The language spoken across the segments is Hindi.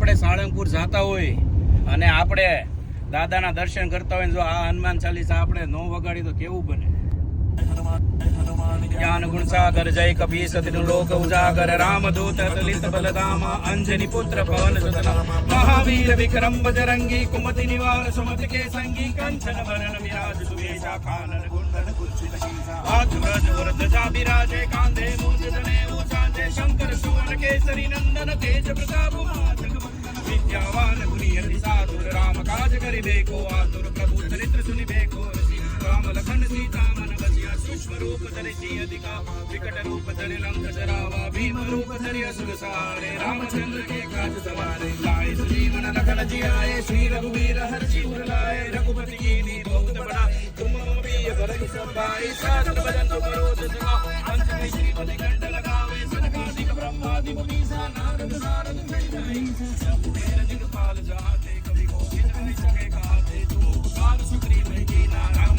આપણે સાળંગપુર જતા હોય અને આપણે દાદાના દર્શન કરતા હોય, જો આ હનુમાન ચાલીસા આપણે નો વગાડી તો કેવું બને? જ્ઞાન ગુણ સાગર જય કપી સતિનું લોક ઉજાગર રામદૂત લલિત બલધામ અંજની પુત્ર પવન સુત મહાવીર વિક્રમ બજરંગી કુમતિ નિવાર સુમત કે સંગી કંચન વરણ વિરાજ સુવેશા કાનન કુંડલ કુંચિત શીશા હાથ વ્રજ વરધજા બિરાજે કાંધે મૂંજ જનેऊ સાંજે શંકર સુવન કેસરી નંદન તેજ પ્રતાપ વિદ્યાવાન ગુણી અતિ સાધુર રામ કાજ કરીબેકો આતુર પ્રભુ ચરિત્ર સુનિબેકો राम लखन सीता मन बसिया सूक्ष्म रूप धरि अधिका विकट रूप धरि लंक जरावा भीम रूप धरि असुर सहारे रामचंद्र के काज सवारे लाए जीवन लखन जियाए श्री रघुवीर हर्षि उर लाए रघुपति कीनी बहुत बड़ा तुम भी भरत सब भाई साधन भजन तुम रोज जगा अंत में श्रीपति कंठ लगावे सनकादिक ब्रह्मादि मुनीसा नारद सारद सहित सब मेर दिगपाल जहाते कवि कोकिल नहीं सके कहते तुम उपकार सुग्रीव कीना राम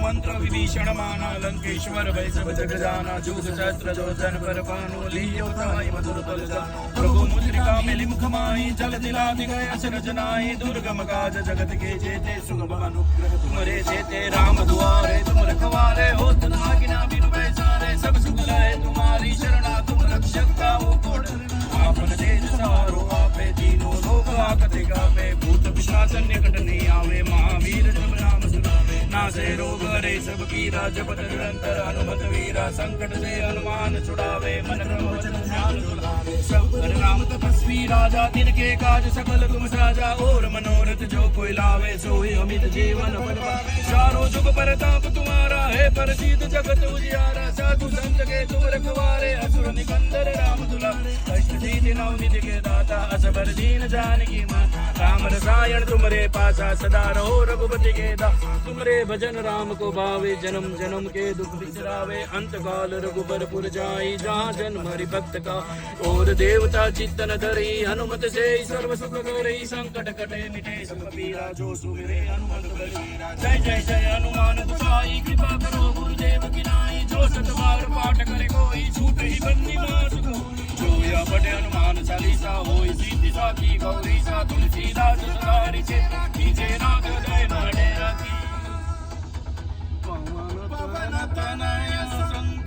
मंत्र विभीषण माना लंकेश्वर भय सब जग जाना जूझ सहस्त्र जो जन पर पानु लियो ताई मधुर फल प्रभु मुद्रिका मिलि मुख माई जल दिलाधि गए असर जनाई दुर्गम काज जगत के जेते सुगम अनुग्रह तुम्हारे जेते राम दुआरे तुम रखवारे हो तनागिना बिनु बैसारे सब सुख लय तुम्हारी शरणा तुम रक्षक हो कोट आपन तेज सारो आपे तीनों लोक आकते गावे भूत पिशाच निकट नहीं आवे महावीर जब नाम सुनावे नासे रोग हरे सब कीरा जपत निरंतर हनुमत वीरा संकट से हनुमान छुड़ावे मन क्रम वचन ध्यान सुनावे सब पर राम तपस्वी राजा तिनके काज सकल तुम साजा और मनोरथ जो कोई लावे सोई अमित जीवन फल पावे चारों जुग परताप तुम्हारा है प्रसिद्ध जगत उजियारा साधु संत के तुम रखवारे असुर निकंदर राम दुलारे अष्ट सिद्धि नौ निधि के दाता असबर दीन जानकी माता राम रसायन तुमरे पासा सदा रहो रघुपति के दास तुमरे भजन राम को भावे जन्म जन्म के दुख बिसरावे अंत काल रघुबर पुर जाई जहाँ जन्म हरि भक्त का और देवता चित्तन धरी हनुमत से सर्व सुख करई संकट कटे मिटे सब पीरा जो सुमिरे हनुमत बलवीरा जय जय जय हनुमान गोसाई कृपा करो गुरुदेव की नाई जो सत बार पाठ करे कोई छूट ही बंदी नाश को जो या पढ़े हनुमान चालीसा होई सीधी साखी गौरी सा तुलसीदास सदा रिचे कीजे नाथ जय नाडे राखी पवन तनय संत